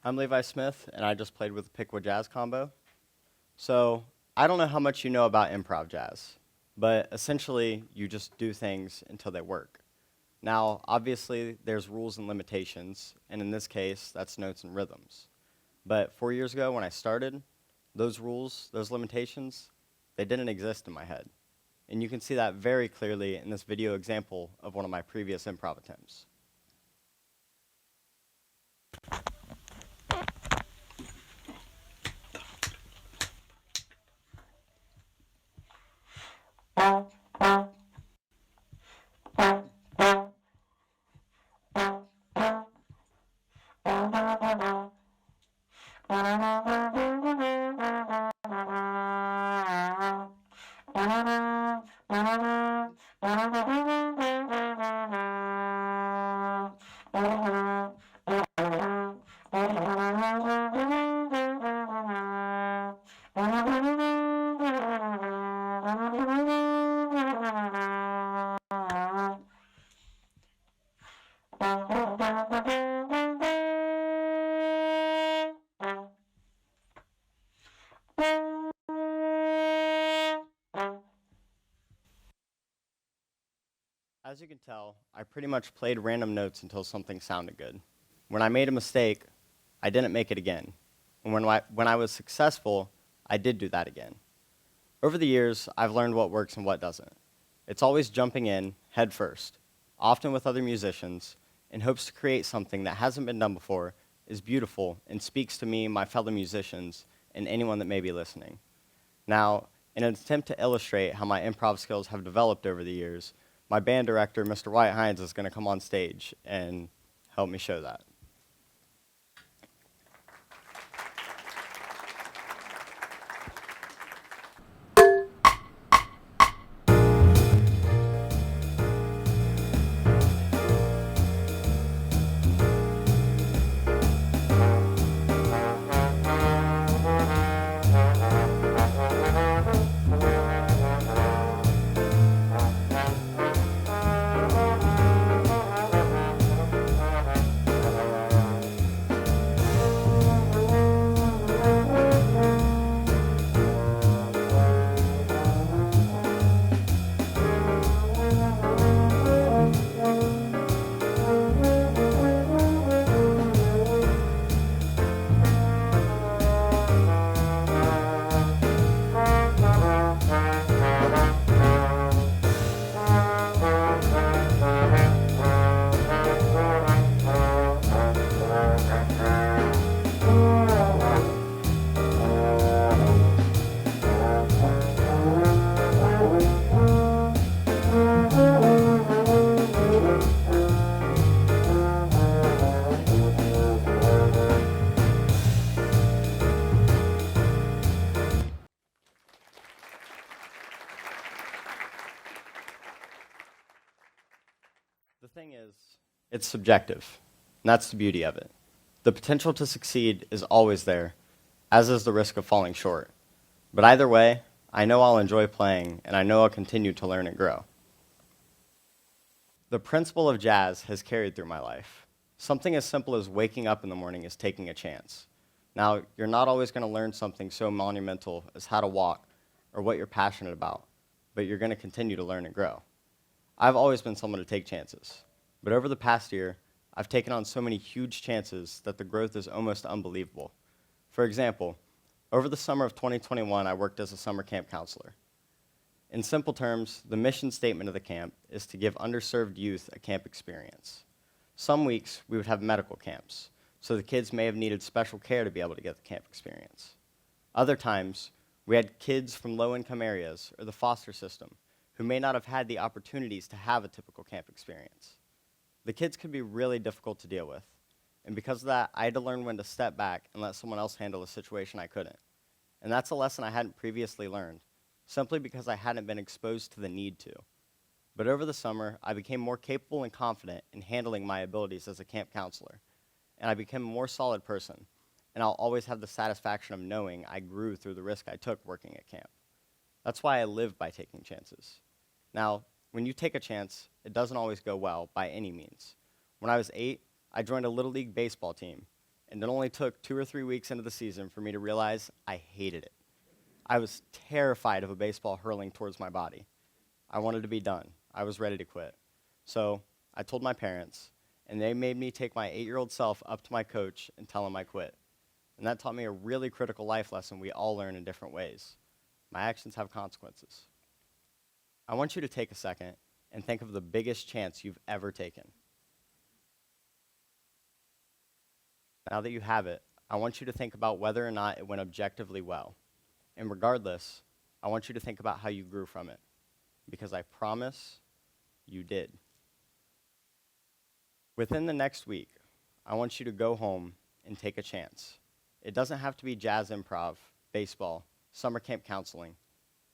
I'm Levi Smith, and I just played with the Pickwood Jazz combo. So, I don't know how much you know about improv jazz, but essentially, you just do things until they work. Now, obviously, there's rules and limitations, and in this case, that's notes and rhythms. But 4 years ago, when I started, those rules, those limitations, they didn't exist in my head. And you can see that very clearly in this video example of one of my previous improv attempts. As you can tell, I pretty much played random notes until something sounded good. When I made a mistake, I didn't make it again. And when I was successful, I did do that again. Over the years, I've learned what works and what doesn't. It's always jumping in, head first, often with other musicians, in hopes to create something that hasn't been done before, is beautiful, and speaks to me, my fellow musicians, and anyone that may be listening. Now, in an attempt to illustrate how my improv skills have developed over the years, my band director, Mr. Wyatt Hines, is going to come on stage and help me show that. The thing is, it's subjective, and that's the beauty of it. The potential to succeed is always there, as is the risk of falling short. But either way, I know I'll enjoy playing, and I know I'll continue to learn and grow. The principle of jazz has carried through my life. Something as simple as waking up in the morning is taking a chance. Now, you're not always going to learn something so monumental as how to walk or what you're passionate about, but you're going to continue to learn and grow. I've always been someone to take chances, but over the past year, I've taken on so many huge chances that the growth is almost unbelievable. For example, over the summer of 2021, I worked as a summer camp counselor. In simple terms, the mission statement of the camp is to give underserved youth a camp experience. Some weeks, we would have medical camps, so the kids may have needed special care to be able to get the camp experience. Other times, we had kids from low-income areas or the foster system who may not have had the opportunities to have a typical camp experience. The kids could be really difficult to deal with, and because of that, I had to learn when to step back and let someone else handle a situation I couldn't. And that's a lesson I hadn't previously learned, simply because I hadn't been exposed to the need to. But over the summer, I became more capable and confident in handling my abilities as a camp counselor, and I became a more solid person, and I'll always have the satisfaction of knowing I grew through the risk I took working at camp. That's why I live by taking chances. Now, when you take a chance, it doesn't always go well by any means. When I was 8, I joined a Little League baseball team, And it only took 2 or 3 weeks into the season for me to realize I hated it. I was terrified of a baseball hurling towards my body. I wanted to be done. I was ready to quit. So I told my parents, and they made me take my 8-year-old self up to my coach and tell him I quit. And that taught me a really critical life lesson we all learn in different ways. My actions have consequences. I want you to take a second and think of the biggest chance you've ever taken. Now that you have it, I want you to think about whether or not it went objectively well. And regardless, I want you to think about how you grew from it. Because I promise you did. Within the next week, I want you to go home and take a chance. It doesn't have to be jazz improv, baseball, summer camp counseling.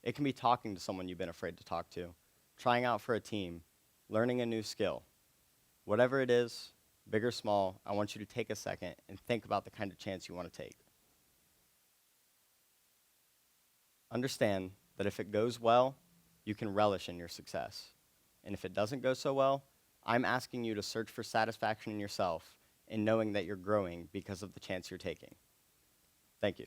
It can be talking to someone you've been afraid to talk to, trying out for a team, learning a new skill. Whatever it is, big or small, I want you to take a second and think about the kind of chance you want to take. Understand that if it goes well, you can relish in your success. And if it doesn't go so well, I'm asking you to search for satisfaction in yourself in knowing that you're growing because of the chance you're taking. Thank you.